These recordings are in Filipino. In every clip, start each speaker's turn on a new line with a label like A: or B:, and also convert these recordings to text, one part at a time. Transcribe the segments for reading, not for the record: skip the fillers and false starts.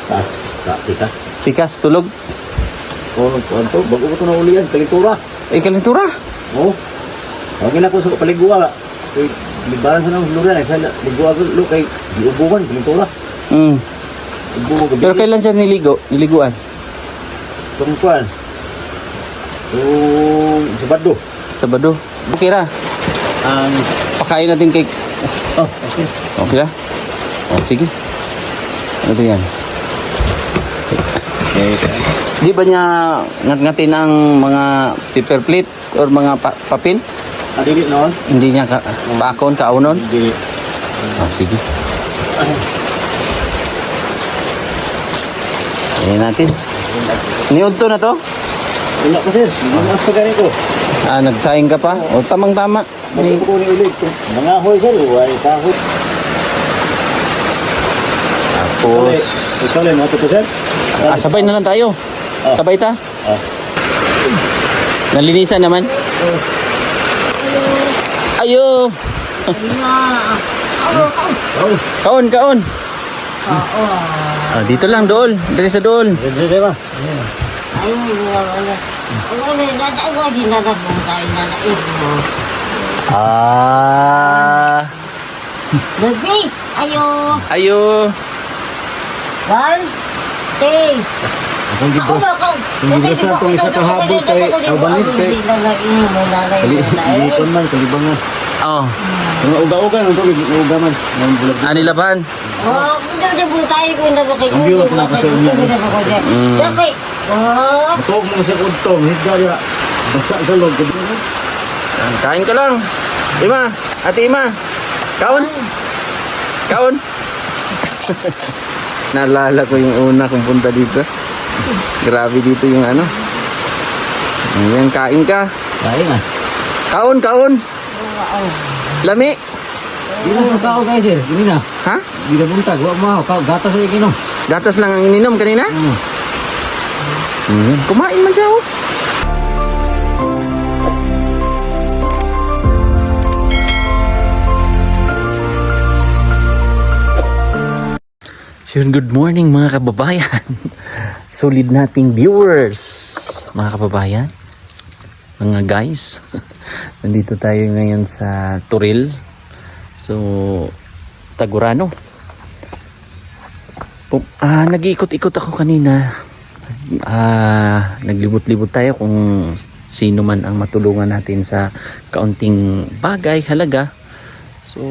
A: Taas, tikas.
B: Tikas, tulog.
A: Oh, ano bago ko ito naulian, kalintura.
B: Kalintura.
A: Oh, okay na ko sa paliguan. Kay libaran sa nang luran, sa liguan ko kay giubukan, kalintura.
B: Pero kailan siya niliguan?
A: Tungkuan. Sabado.
B: Sabado. Okay ra. Pakain natin kay...
A: Okay.
B: Okay ra? Sige. Ano ba yan?
A: Okay.
B: Di ba niya ngat-ngatin ang mga paper plate or mga papel?
A: Dili noon?
B: Hindi niya paakon, kaunon?
A: Dili.
B: Sige. Ayan natin. Niudto na to?
A: Wala ko sir, mga pagani ko.
B: Nagsayang ka pa? O tamang-tama.
A: May ko ni ulit. Mga hoy sir, way kahot.
B: Tapos...
A: Ikaw lang mo to sir?
B: sabay na lang tayo. Sabay ta? Nalinisan naman? Ayo! Kaon! Dito lang, dool. Dari sa dool.
A: Dili ba?
C: Baby,
B: Ayo!
C: one, stay.
A: Akong gibros. Kung gibrasan kung isa ka habol kay Albanit kay Dili man kalibangan. Mga uga-uga nang tubig, uga man. Nang bulag.
B: Anilaban.
C: Hindi na buntay ko na bakay.
A: Ang biwas na kasi unya.
C: Okay.
A: Tok mo sa udtong, higda dira. Basa sa log.
B: Kain ka lang. Ima, ate Ima. Kaon. Naalala ko yung una kong punta dito. Grabe dito yung ano. Ayan, kain ka.
A: Kain ah.
B: Kaon. Lami.
A: Di na tao guys sir, gini na.
B: Ha?
A: Di na buntag, wa mo gatas sa ikinom.
B: Gatas lang ang ininom kanina? Kumain man siya oh. So yun, good morning mga kababayan. Solid nating viewers mga kababayan, mga guys. Nandito tayo ngayon sa Turil. So Tagurano. Nag-iikot-ikot ako kanina. Naglibot-libot tayo kung sino man ang matulungan natin sa kaunting bagay, halaga. So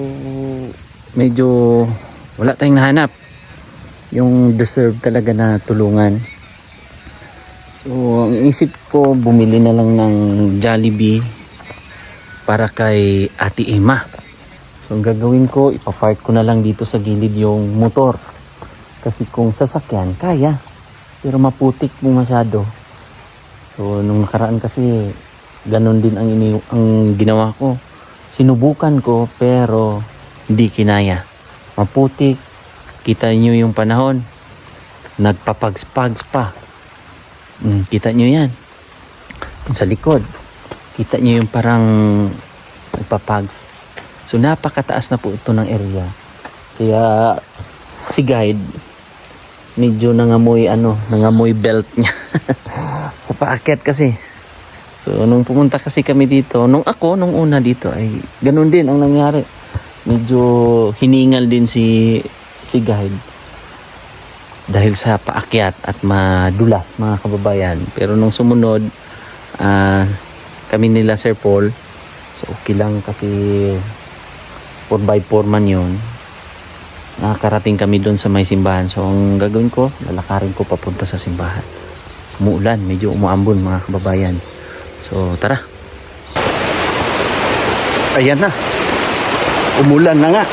B: medyo wala tayong nahanap yung deserve talaga na tulungan. So ang isip ko, bumili na lang ng Jollibee para kay Ate Emma. So ang gagawin ko, ipapark ko na lang dito sa gilid yung motor. Kasi kung sasakyan, kaya. Pero maputik mo masyado. So nung nakaraan kasi, ganun din ang ginawa ko. Sinubukan ko pero hindi kinaya. Maputik. Kita nyo yung panahon. Nagpapags-pags pa. Kita nyo yan. Sa likod. Kita nyo yung parang nagpapags. So napakataas na po ito ng area. Kaya si guide medyo nangamoy belt niya. Sa paakyat kasi. So nung pumunta kasi kami dito, nung una dito ay ganun din ang nangyari. Medyo hiningal din si guide dahil sa paakyat at madulas mga kababayan. Pero nung sumunod kami nila Sir Paul, so okay lang kasi 4x4 man yun. Nakakarating kami doon sa may simbahan. So ang gagawin ko, lalakarin ko papunta sa simbahan. Umuulan, medyo umuambon mga kababayan. So tara. Ayan na, umulan na nga.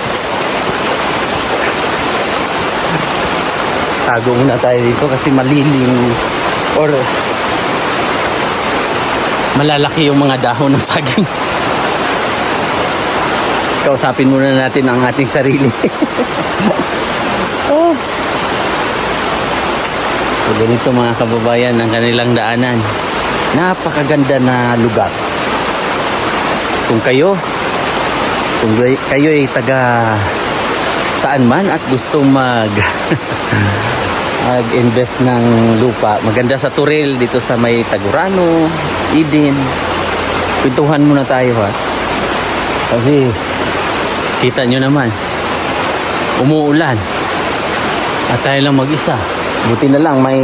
B: Tago muna tayo dito kasi malilim or malalaki yung mga dahon ng saging. Kausapin muna natin ang ating sarili. So ganito mga kababayan ang kanilang daanan. Napakaganda na lugar. Kung kayo ay taga saan man at gustong mag-invest ng lupa. Maganda sa Turil dito sa may Tagurano, Eden. Kwentuhan muna tayo ha. Kasi kita nyo naman, umuulan. At tayo lang mag-isa. Buti na lang may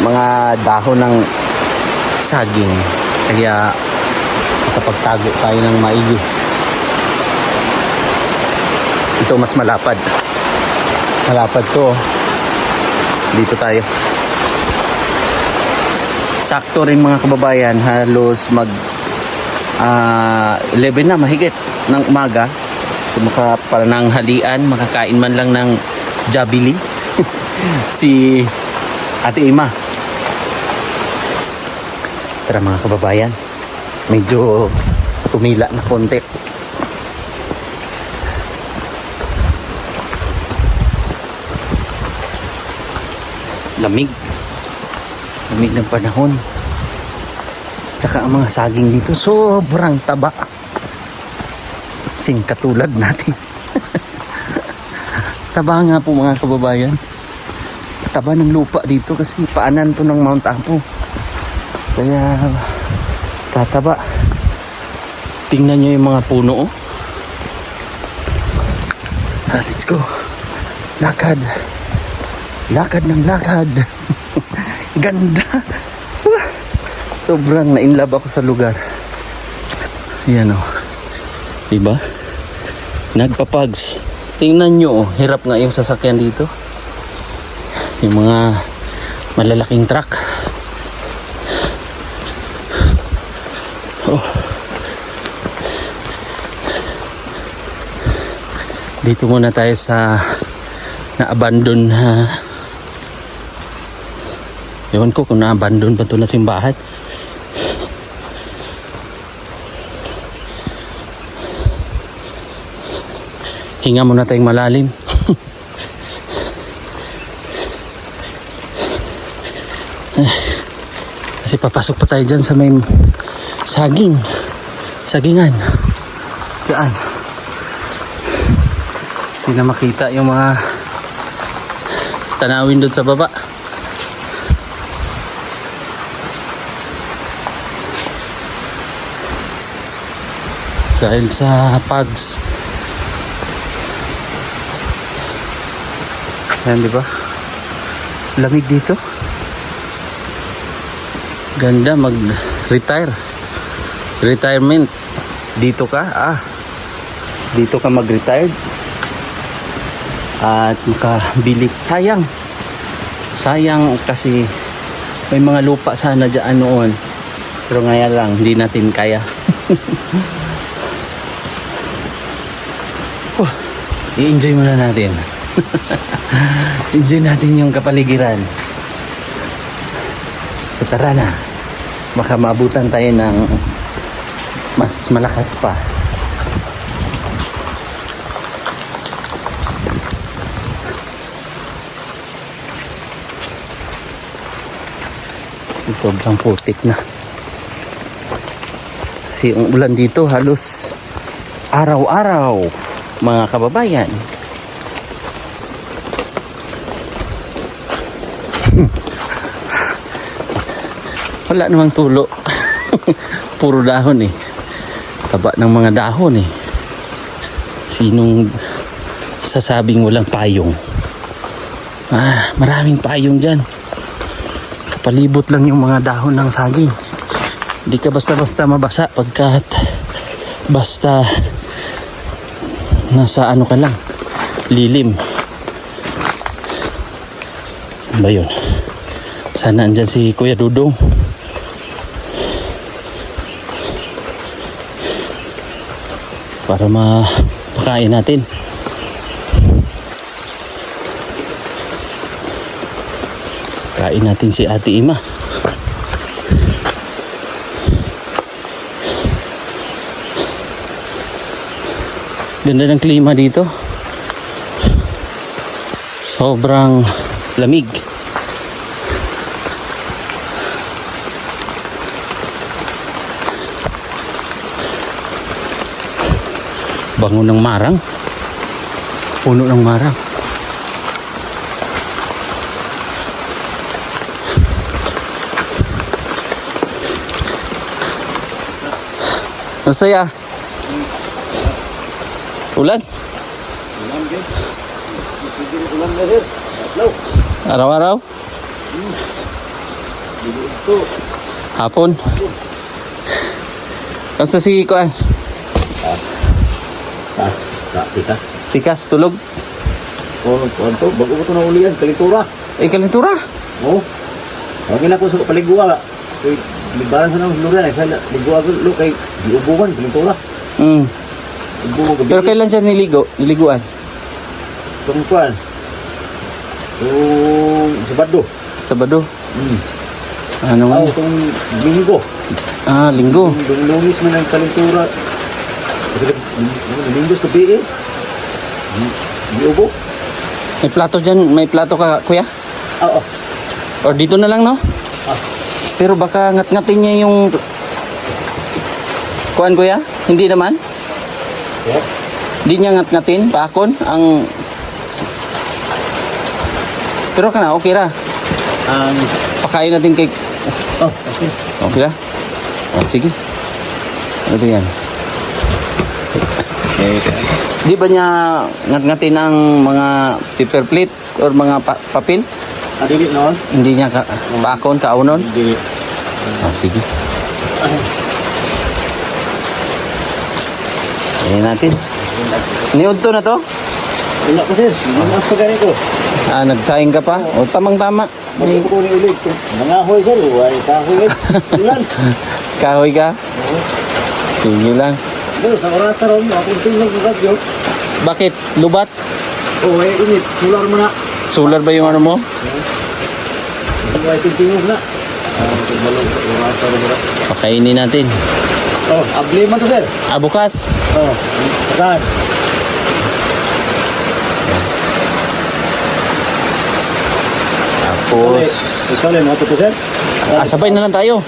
B: mga dahon ng saging. Kaya makapagtago tayo ng maigi. Ito mas malapad. Malapad to. Dito tayo. Sakto rin mga kababayan, halos mag 11 na mahigit ng umaga. So makapananghalian, makakain man lang ng jabili si Ate Ima. Tara mga kababayan, medyo tumila na konti. Lamig ng panahon. Tsaka ang mga saging dito sobrang taba, sing katulad natin. Taba nga po mga kababayan, taba ng lupa dito kasi paanan to ng Mount Apo, kaya tataba. Tingnan nyo yung mga puno, oh. Let's go, lakad ng lakad. Ganda. Sobrang na-inlove ako sa lugar. Yan o. Diba? Nagpapags. Tingnan nyo, oh. Hirap nga yung sasakyan dito. Yung mga malalaking truck. Oh. Dito muna tayo sa na-abandon na, ewan ko kung na-abandon ba ito na simbahan. Hinga muna tayong malalim. Kasi papasok pa tayo dyan sa may sagingan. Diyan. Hindi na makita yung mga tanawin doon sa baba. Dahil sa pags. Ayan, di ba? Lamig dito. Ganda mag-retire. Retirement. Dito ka, dito ka mag-retired. At makabili. Sayang kasi may mga lupa sana dyan noon, pero ngayon lang hindi natin kaya. I-enjoy muna natin. Enjoy natin yung kapaligiran. So tara na, baka maabutan tayo ng mas malakas pa. Sobrang putik na kasi ang ulan dito halos araw-araw mga kababayan. Wala namang tulo. Puro dahon eh. Taba ng mga dahon eh. Sinong sasabing walang payong? Maraming payong dyan. Palibot lang yung mga dahon ng saging. Hindi ka basta-basta mabasa pagkat basta nasa ano ka lang, lilim. Saan ba yun? Sana andyan si Kuya Dudong. Para makain natin. Kain natin si Ate Ima. Ganda ng klima dito. Sobrang lamig. Bango ng marang. Puno ng marang. Basta ya. Ulan?
A: Ulan, guys. Ulan na, sir. Hello.
B: Araw-araw?
A: Ito.
B: Hapon? Kamusta si Kuan?
A: Taas. Tikas.
B: Tikas, tulog?
A: Oh, to. Bago ko ito na ulian. Kalitura.
B: Kalentura?
A: Oo. Huwag na po sa paliguwa. Kay libaran sa nang lugar. Sa liguwa ko, lo, kay diubukan. Kalitura.
B: Mm.
A: Ibubo gabi.
B: Pero kailan siya niliguan?
A: Tungkuan. Sabado.
B: Sabado? Ano nga?
A: Oo, itong linggo.
B: Ah, linggo.
A: Yung lumis mo ng kalentura. Linggo sa PE. Diubo.
B: May plato dyan, may plato ka, kuya?
A: Oo.
B: Or dito na lang, no?
A: Ah.
B: Pero baka ngat-ngatin niya yung... Kuan, kuya? Hindi naman?
A: Yeah.
B: Hindi niya ngat-ngatin, paakon, ang... Pero ka na, okay ra.
A: Ang...
B: Pakain natin kay...
A: Oh, okay.
B: Okay ra? Oh, sige. Ano ba yan? Di ba niya ngat-ngatin ang mga paper plate or mga papel?
A: Adili noon?
B: Hindi niya paakon, kaunon?
A: Hindi.
B: Oh, sige. Ayan natin. Niudto na to?
A: Wala ko, sir. Mga sa ganito.
B: Ah, nagsayang ka pa? O, tamang-tama. May
A: Mag-upo ko ni ulit. Mga hoy, sir. Huwag kahoy. Ulan.
B: kahoy ka? Sige lang.
A: Pero sa oras sa ron, akong tingnan ko radyo.
B: Bakit? Lubat?
A: Oh, ay init. Sular mo na.
B: Solar ba yung ano mo?
A: Ay tingnan mo na. Oras sa ron.
B: Pakainin natin.
A: Oh, abli man to, sir.
B: Ah, bukas.
A: Oh, saan?
B: Tapos...
A: Ikaw lang, mga to, sir?
B: Ah, sabay na lang tayo.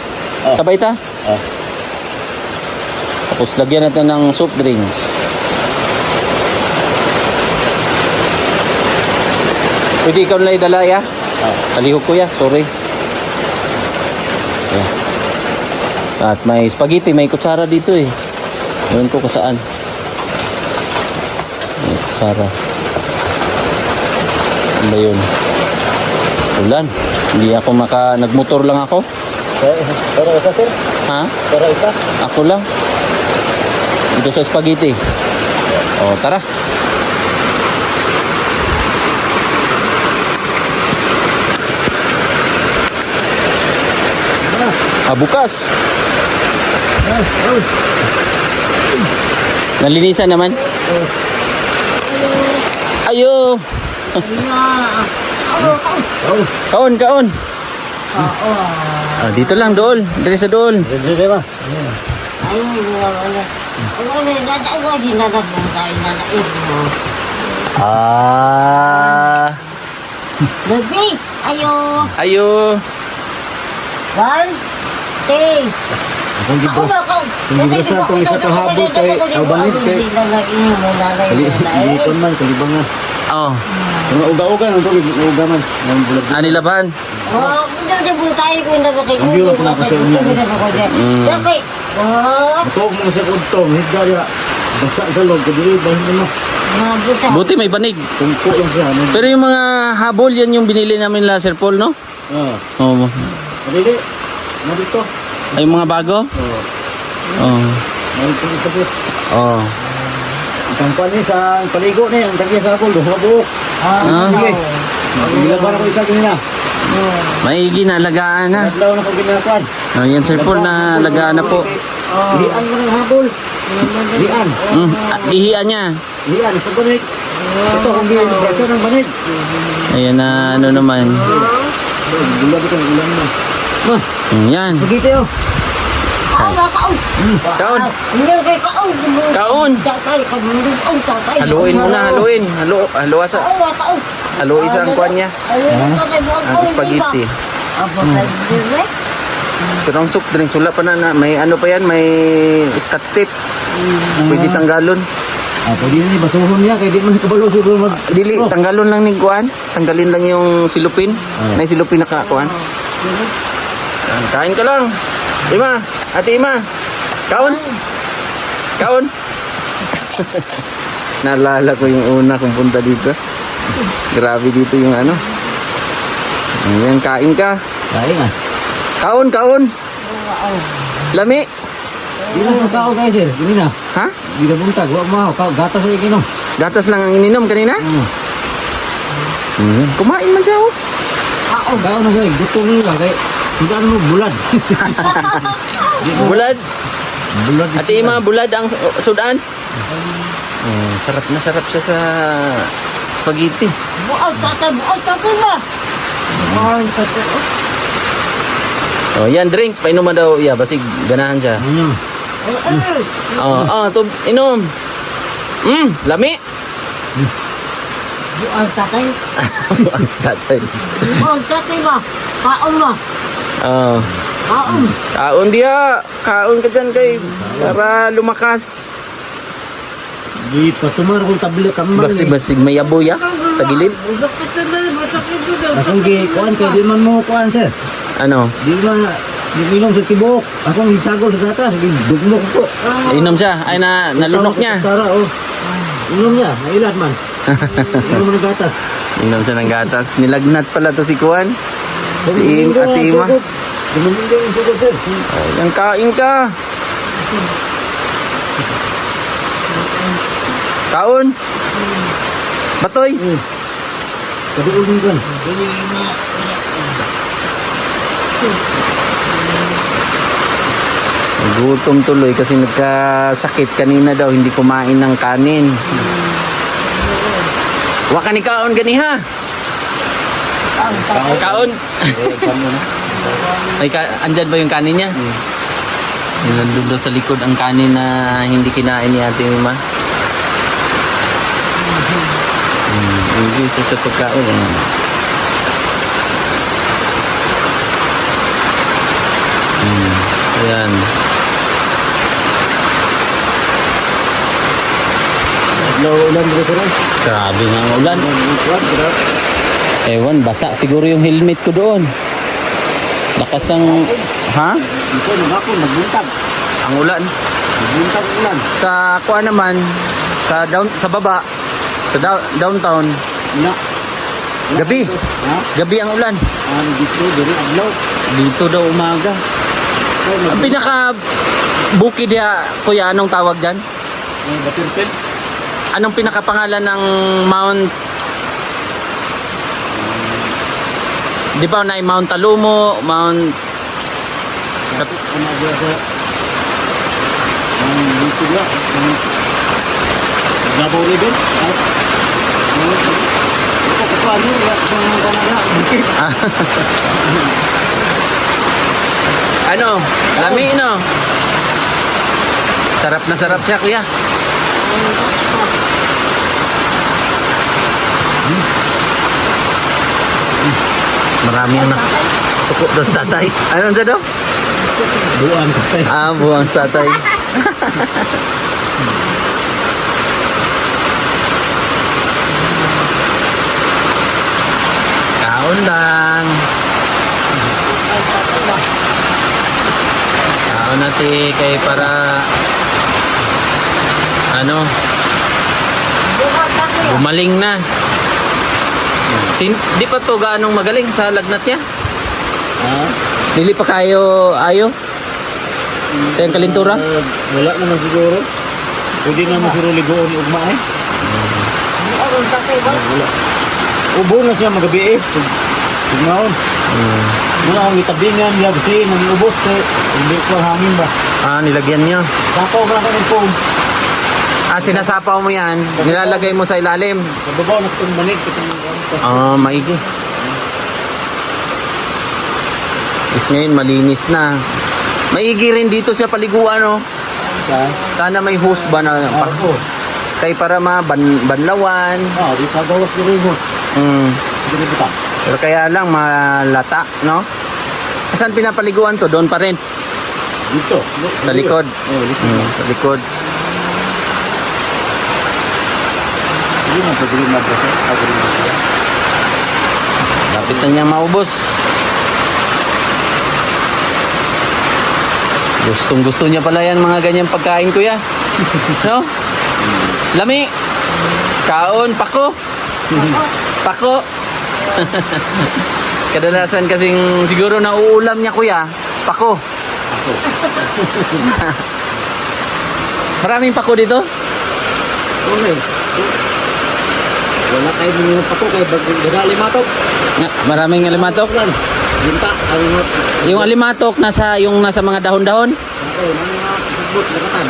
A: Oh.
B: Sabay ta.
A: Oh.
B: Tapos lagyan natin ng soft drinks. Pwede ikaw na idala, ya?
A: Oh.
B: Kalihok ko, ya. Sorry. Yeah. At may spaghetti, may kutsara dito eh. Ewan ko kung saan. May kutsara. Ano ba yun? Ulan. Hindi ako nagmotor lang ako.
A: Pero isa, sir?
B: Ha?
A: Pero isa?
B: Ako lang. Dito sa spaghetti. O, tara. Ah, bukas. Nalinisan naman. Ayo. Kaon, kaon.
C: Oo.
B: Ah, dito lang, dool. Dito sa dool.
A: Hindi ba?
C: Ay, wala. Wala, dadaan ko, dinadabong tayo na naib mo.
B: Ah.
C: Baby, ayo.
B: Ayo.
C: 1, 2.
A: Akong gibras. Kung gibrasan itong isa kahabol kay Albanit kay... Dito man, kalibangan.
B: Oh.
A: Mga uga-uga, ano ito? Uga man. Mga bulag.
B: Ani laban.
C: Oh, hindi tayo kung nabakay.
A: Ang biyo, pinapasya niya.
C: Okay. Oh,
A: Ito mo sa kudtong, higda niya. Basa sa loob, kadiri, bahin mo.
C: mabuta.
B: Buti may banig.
A: Tungko lang siya. Ano?
B: Pero yung mga habol, yan yung binili namin la Sir Paul, no?
A: Ah,
B: Oh.
A: kadiri. Ano dito?
B: Ay, yung mga bago?
A: Oh.
B: Oh.
A: Ano ito isa po?
B: Oh.
A: Ang pani sa paligo niya, ang tagya sa hapon, duha buhok.
B: Ah.
A: Sige. Gilaban ako isa kanina.
B: Maigi na, lagaan na.
A: Naglaw na ko ginagawan.
B: Oh, yan Sir Paul na lagaan na po.
A: Lian mo ng habol. Lian.
B: Ihian niya.
A: Lian, sa banig. Ito, kung biyan, braso ng banig.
B: Ayan na, ano naman.
A: Gula dito, ulan mo.
B: Yan.
A: Pagkita yun.
C: Kaon.
B: Kaon.
C: Hindi kay kaon.
B: Kaon.
C: Tatay, kabundong tatay.
B: Haluin mo na, haluin. Haluin sa...
C: Kaon.
B: Haluin sa ang kwan niya. Ang spaghetti.
C: Apo tayo dire.
B: Pero ang soft drinks, wala pa na, may ano pa yan, may scotch tape. Pwede tanggalon.
A: Pwede na basuhon niya, kaya di man kabalo siguro mag...
B: Dili, tanggalon lang ni kuan. Tanggalin lang yung silupin. Na yung silupin na kuan. Kain ka lang. Ima, ate Ima. Kaon. Kaon. Naalala ko yung una kong punta dito. Grabe dito yung ano. Ayan, kain ka.
A: Kaya nga.
B: Kaon, kaon. Lami.
A: Di na ang tao guys sir. Hindi na.
B: Ha?
A: Di na buntag. Huwag mo. Gatas sa ikinom.
B: Gatas lang ang ininom kanina? Kumain man siya oh.
A: Gao na sir. Gusto nila. Kaya hindi ano mo bulad.
B: Bulad.
A: Bulad.
B: Ate Ima, bulad ang sudan. Sarap na sarap siya sa spaghetti.
C: Buot tatay ba? Buot tatay.
B: Oh, yan drinks, painom mo daw. Yeah, basig ganahan siya.
A: Ano?
B: To inom. Lami.
C: Buot tatay.
B: Ang tatay.
C: Buot tatay ba? Kaon ba?
B: Oh.
C: Kaon.
B: Kaon dia. Kaon ka dyan kay para lumakas.
A: Di patumar kong tablet kambal.
B: Basig may aboy ah. Tagilid.
C: Sakit na masakit na.
A: Asong kuan kay di man mo kuan sir.
B: Ano?
A: Di man inom sa tibok. Akong isagol sa gatas. Dugmok ko.
B: Inom siya. Ay nalunok niya.
A: Sara oh. Inom niya. Nailat man. Inom mo ng gatas.
B: Inom siya ng gatas. Nilagnat pala to si Kuan. Si Ate Ima.
A: Duminggo yung sugot sir.
B: Ayan, kain ka. Kaon. Batoy.
A: Kaduulin kan.
B: Gutom tuloy kasi nagkasakit kanina daw. Hindi kumain ng kanin. Wa ka ni kaon gani ha. Kaon. Ay, andyan ba yung kanin niya? Nandun daw sa likod ang kanin na hindi kinain ni Ate Ima. Hindi siya sa pagkain. Ayan.
A: Ulan dito sir.
B: Grabe nga ang ulan. Ewan, basa siguro yung helmet ko doon. Lakas ng... Ha?
A: Ito nagako nagbuntag.
B: Ang ulan.
A: Nagbuntag ulan.
B: Sa kuan naman, sa baba, sa downtown,
A: Na.
B: gabi.
A: Ha?
B: Gabi ang ulan.
A: Ano dito diri adlaw.
B: Dito daw umaga. Ang pinaka bukid ya, kuya, anong tawag dyan?
A: Batirpel.
B: Anong pinakapangalan ng Mount? Di ba na Mount Talumo, Mount...
A: Ano ba sa ang dito ba? Davao River. Ito ko pa ano ya sa mga kanala.
B: Ano? Lami, no? Sarap na sarap siya, kuya. Marami na. Suko dos tatay. Ano sa daw?
A: Buang katay.
B: Buang tatay. Kaon lang. Kaon natin kay para ano,
C: Buot tatay.
B: gumaling na. Di pa to gaanong magaling sa lagnat niya. Dili pa kayo ayo. Sa yung kalintura?
A: Wala naman siguro. Pwede naman siguro ligoon ni ugma eh.
C: Buot tatay ba?
A: Wala. Ubo na siya magabi eh. Tignaon. Muna ang itabingan niya kasi nang ubos kay hindi ko hangin ba.
B: Nilagyan niya.
A: Sapaw ba ka ng phone?
B: Sinasapaw mo yan. Nilalagay mo sa ilalim.
A: Nababaw na itong manig.
B: Maigi. Is ngayon malinis na. Maigi rin dito sa paliguan, no? Sana may host ba na kay para mabanlawan.
A: Di sa gawas ko rin mo. Hindi na
B: Pero kaya lang malata, no? Saan pinapaliguan to? Doon pa rin.
A: Dito.
B: Sa likod. Sa likod.
A: Hindi man pwede rin mabrasa.
B: Lapit na niya maubos. Gustong gusto niya pala yan mga ganyang pagkain, kuya. No? Lami. Kaon, pako. Pako. Kadalasan kasing siguro na uulam niya kuya, pako. Maraming pako dito?
A: Okay. Wala kayo mga pato kay baga limatok.
B: Maraming alimatok?
A: Ginta ang
B: Yung alimatok nasa mga dahon-dahon?
A: okay, mga sugbot nakatan.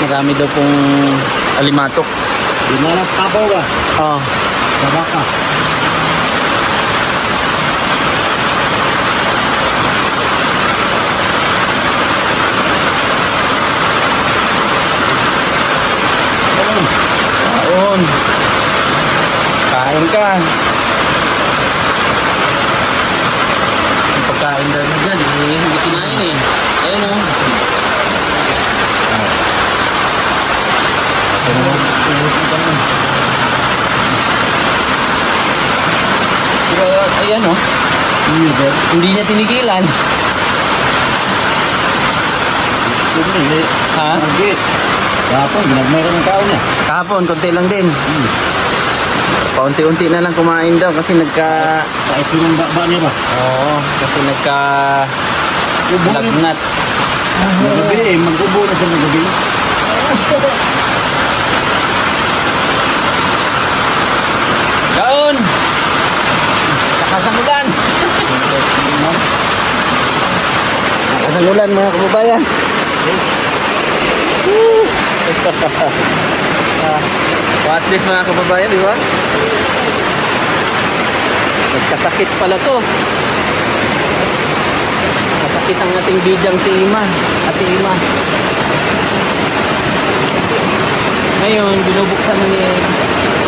B: Marami daw pong alimatok.
A: Dinalas tabaw ba?
B: Oh.
A: Sa baka.
B: Kaon. Kain ka. Yung pagkain daw na dyan, hindi kinain eh. Ayun o. Pero ayan o. Hindi niya tinigilan. Ha?
A: Margit. Kapon, ginagmayroon ng tao niya.
B: Kahapon, konti lang din. Paunti-unti na lang kumain daw kasi
A: Kahit yung ba niya ba?
B: Oo, kasi lagnat.
A: Magabi eh, mag-ubo na siya magabi.
B: Kaon! Nakasangulan! Nakasangulan mga kababayan. At least mga kababayan, di ba? Nagkasakit pala to. Kasakit ang ating bidyang si Ima. Ate Ima. Ngayon, binubuksan na ni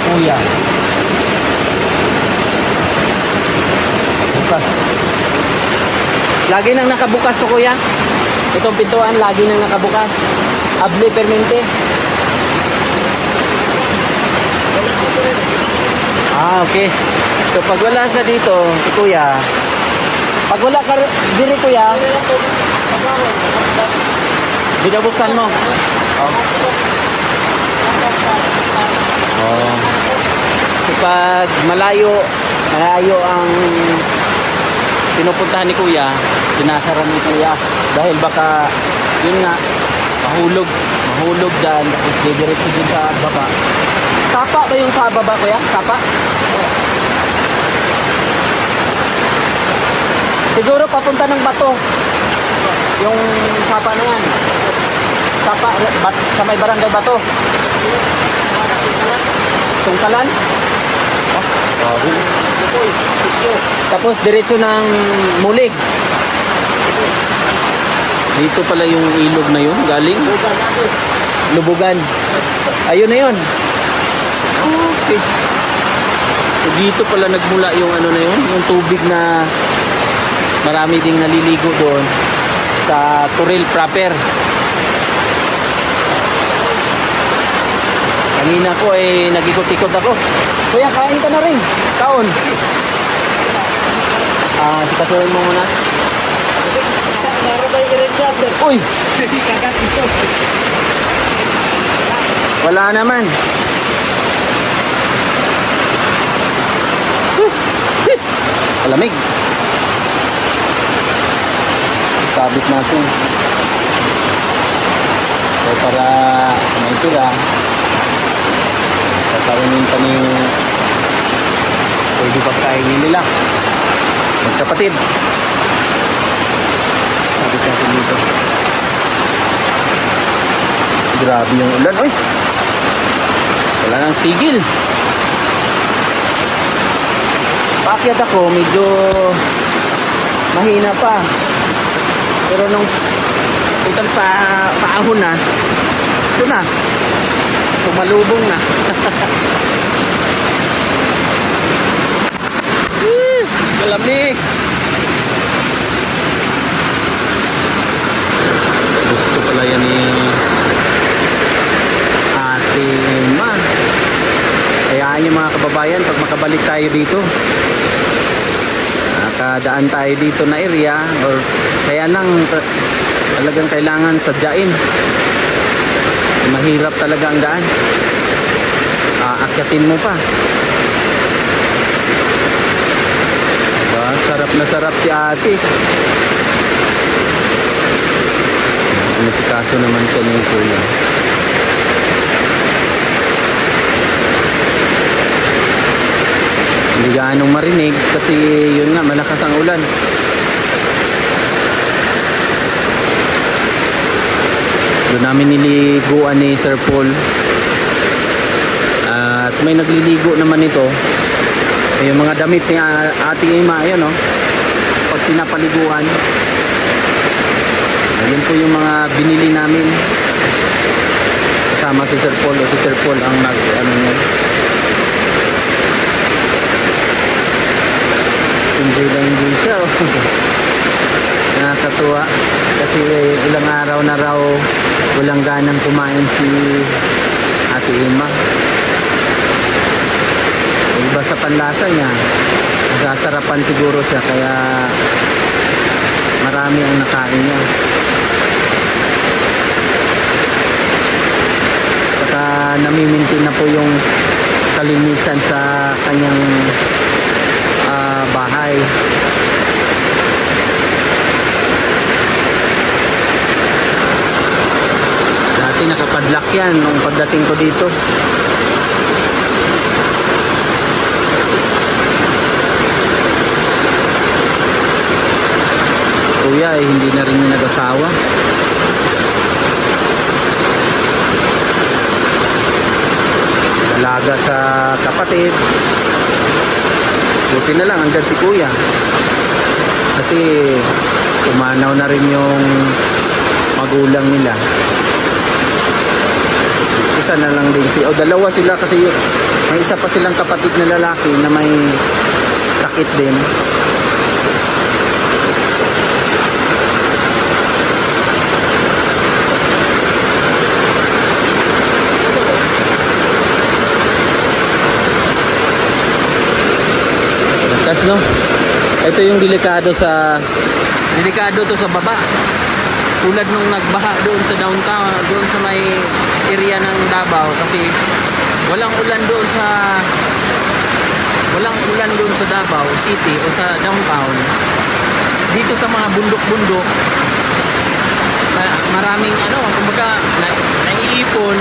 B: Kuya. Bukas. Lagi nang nakabukas to Kuya. Itong pintuan, lagi nang nakabukas. Able permente. Okay. So pag wala siya dito, si Kuya, pag wala ka diri Kuya, binubuksan mo. Oh. So pag malayo ang pinupuntahan ni Kuya, sinasara ni Kuya dahil baka yun nga mahulog dyan, tapos didiretso din sa baba. Tapa ba yung sa baba Kuya? Tapa? Siguro papunta ng bato yung sapa na yan. Sapa sa may barangay Bato. Tungkalan? Tapos diretso ng Mulig. Dito pala yung ilog na yun, galing Lubugan. Ayun na yun. Okay. So dito pala nagmula yung ano na yun, yung tubig na marami ding naliligo doon sa Turil proper. Kanina ko ay nag-ikot-ikot ako. Kuya, kain ka na rin. Kaon. Sikasuhin mo muna. Uy! Wala naman. Alamig. Sabit natin. So para may tira, kakaronin pa ni pwede pa kainin nila. Magkapatid. Sabit natin dito. Grabe yung ulan. Uy! Wala nang tigil. Paakyat ako, medyo mahina pa. Pero nung total paahon na, ito na. Tumalubong na. Malamig. Gusto pala yan ni Ate Ma. Kayaan yung mga kababayan pag makabalik tayo dito. Nakadaan tayo dito na area or kaya lang Talagang kailangan sadyain. Mahirap talaga ang daan. Aakyatin mo pa. Diba? Sarap na sarap si ate. Nasikaso naman siya ni kuya. Hindi gaanong marinig kasi yun nga, malakas ang ulan. Doon namin niliguan ni Sir Paul. At may nagliligo naman ito. Yung mga damit ni Ate Ima, ayan o. Pag pinapaliguan. Ayan po yung mga binili namin. Kasama si Sir Paul. Si Sir Paul ang ano niya. Enjoy lang din siya. Nakakatuwa. Kasi ilang araw na raw walang ganang kumain si Ate Ima. Iba sa panlasa niya. Nasasarapan siguro siya kaya marami ang nakain niya. Saka namimintin na po yung kalinisan sa kanyang bahay. Dati nakapadlock yan nung pagdating ko dito. Kuya hindi na rin yung nag-asawa. Dalaga sa kapatid. Buti na lang andyan si kuya. Kasi umanaw na rin yung magulang nila. Isa na lang din dalawa sila kasi may isa pa silang kapatid na lalaki na may sakit din. No? Ito yung delikado to sa baba. Tulad nung nagbaha doon sa downtown, doon sa may area ng Davao kasi walang ulan doon sa Davao City o sa downtown. Dito sa mga bundok-bundok maraming kumbaga naiipon.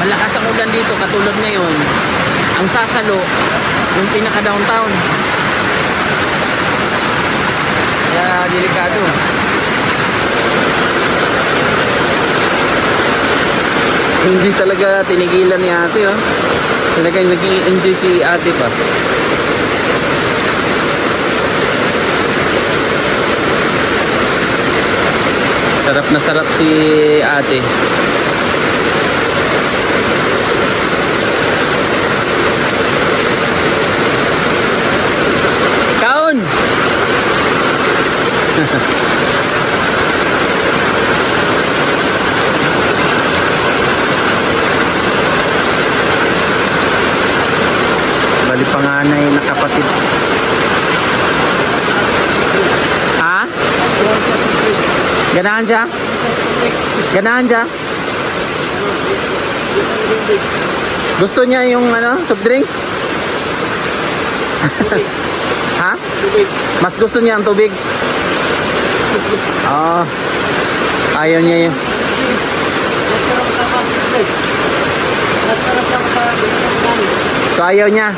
B: Malakas ang ulan dito katulad ngayon. Ang sasalo yung pinaka downtown. Kaya delikado. Hindi talaga tinigilan ni ate Talagang nag-i-enjoy si ate pa. Sarap na sarap si ate. Kaon! Bali panganay na kapatid. Ha? Ganahan siya? Ganahan siya? Gusto niya yung soft drinks? Ha? Mas gusto niya ang tubig? Oh. Ayaw niya yun. So ayaw niya.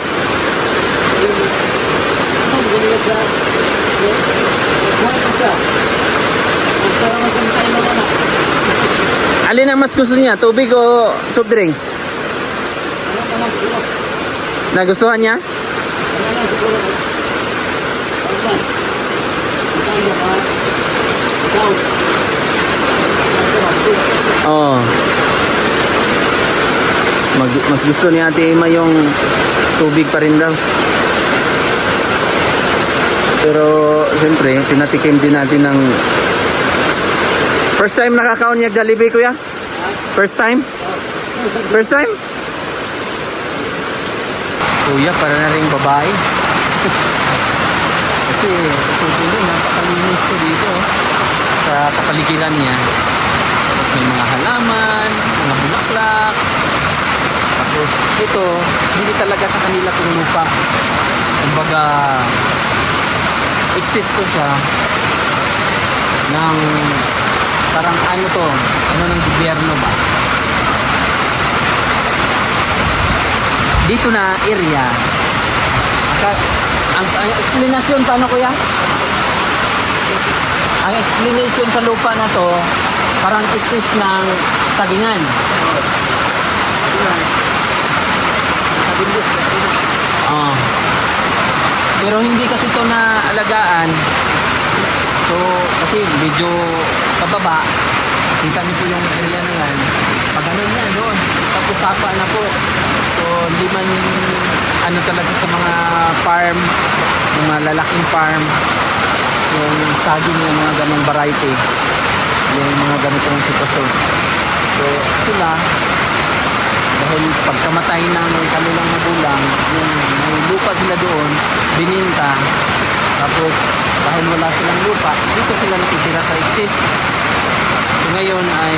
B: Alin ang mas gusto niya? Tubig o soft drinks? Nagustuhan niya? Oh. Mas gusto ni Ate Ima yung tubig pa rin daw. Pero siyempre, tinatikim din natin ng first time nakakaon niya Jollibee, kuya? First time? First time? Kuya, para na rin babae. Kasi, napakalinis ko dito. sa kapaligiran niya. Tapos may mga halaman, mga bulaklak. Tapos ito, hindi talaga sa kanila itong lupa. Kumbaga, existo siya ng parang ano to, ano ng gobyerno ba? Dito na area. Ang explanation paano kuya? Ang explanation sa lupa na to, parang exist ng sagingan. Oh. Pero hindi kasi ito na alagaan. So, kasi medyo pababa. Kita niyo po yung area na yan. Pag ano yan doon, tapos sapa na po. So, hindi man ano talaga sa mga farm, mga lalaking farm, yung saging ng mga ganong variety, yung mga ganitong sitwasyon. So, sila, dahil pagkamatay ng kanilang magulang, yung may lupa sila doon, bininta, tapos dahil wala silang lupa, dito sila nakitira sa exist. So ngayon ay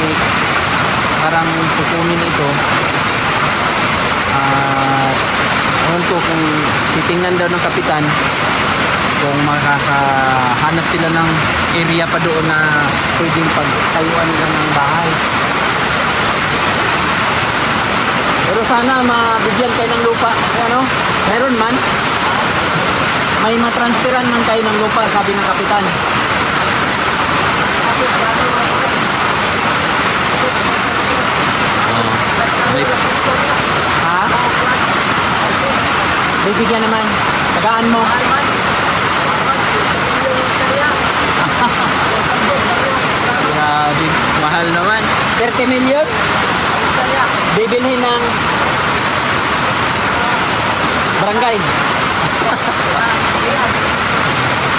B: parang kukunin ito at ewan ko kung titingnan daw ng kapitan kung makakahanap sila ng area pa doon na pwedeng pagtayuan nila ng bahay. Pero sana mabigyan kayo ng lupa. Ano? Meron man. May matransferan man kayo ng lupa, sabi ng kapitan. May... Ha? Bibigyan naman. Tagaan mo. Grabe. Mahal naman. 30 million? Bibilhin ng barangay.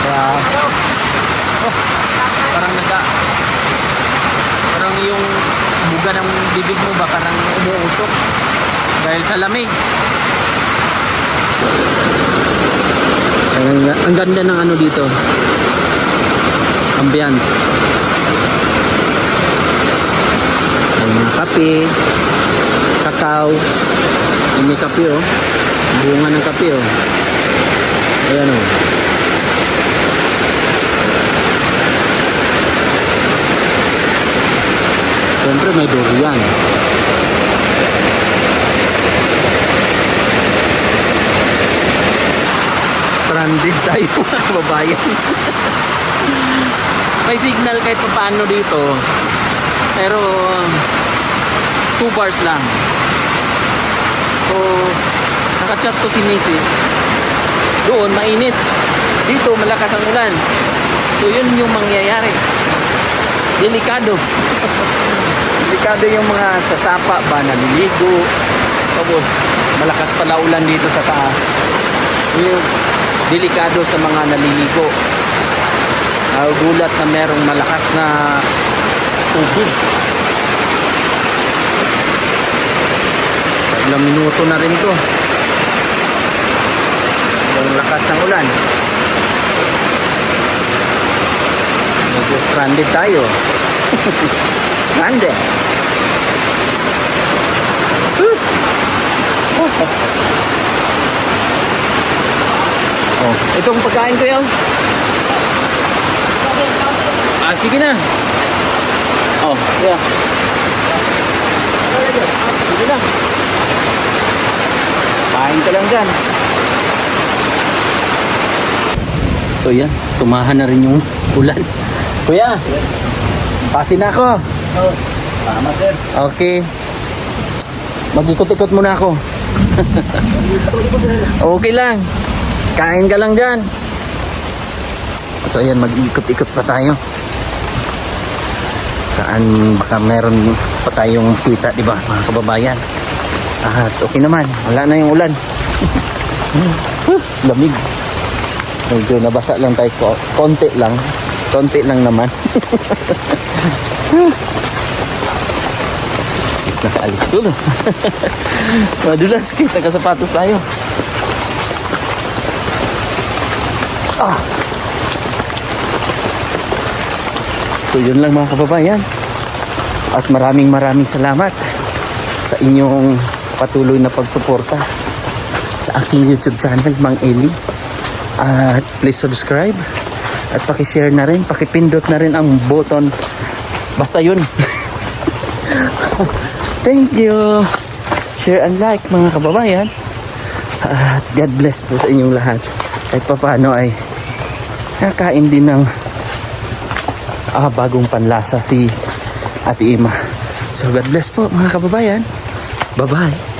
B: Wow. Oh, parang yung buga ng bibig mo ba parang umuusok dahil sa lamig. Ang ganda ng ano dito, ambience. Ang mga kape, kakao, may kape oh, bunga ng kape oh. Ayan oh. Siyempre may durian. Stranded tayo mga kababayan. May signal kahit paano dito, pero 2 bars lang. So nakachat ko si Mrs. Doon mainit, dito malakas ang ulan. So yun yung mangyayari. Delikado. Delikado yung mga sasapa ba, naliligo. Tapos malakas pala ulan dito sa taas. Yung delikado sa mga naliligo. Gulat na merong malakas na tubig. Ilang minuto na rin to. Yung lakas ng ulan. Medyo stranded tayo. Stranded. Oh, itong pagkain ko yun. Sige na. Oh, yeah. Sige na. Kain ka lang dyan. So yan, tumahan na rin yung ulan. Kuya, pasin na ako.
A: Tama, sir.
B: Okay. Mag-ikot-ikot muna ako. Okay lang. Kain ka lang dyan. So ayan, mag-ikot-ikot pa tayo. Saan baka meron pa tayong kita, di ba, mga kababayan? At okay naman, wala na yung ulan. Lamig. Medyo nabasa lang tayo, konti lang naman. Nakaalis tulo. Madulas, kita kasapatos tayo. So yun lang mga kababayan. At maraming salamat sa inyong patuloy na pagsuporta sa aking YouTube channel, Mang Eli. At please subscribe at paki-share na rin, paki-pindot na rin ang button. Basta yun. Thank you. Share and like mga kababayan. At God bless po sa inyong lahat. Kahit papaano ay nakain din ng bagong panlasa si Ate Ima. So God bless po mga kababayan. Bye-bye.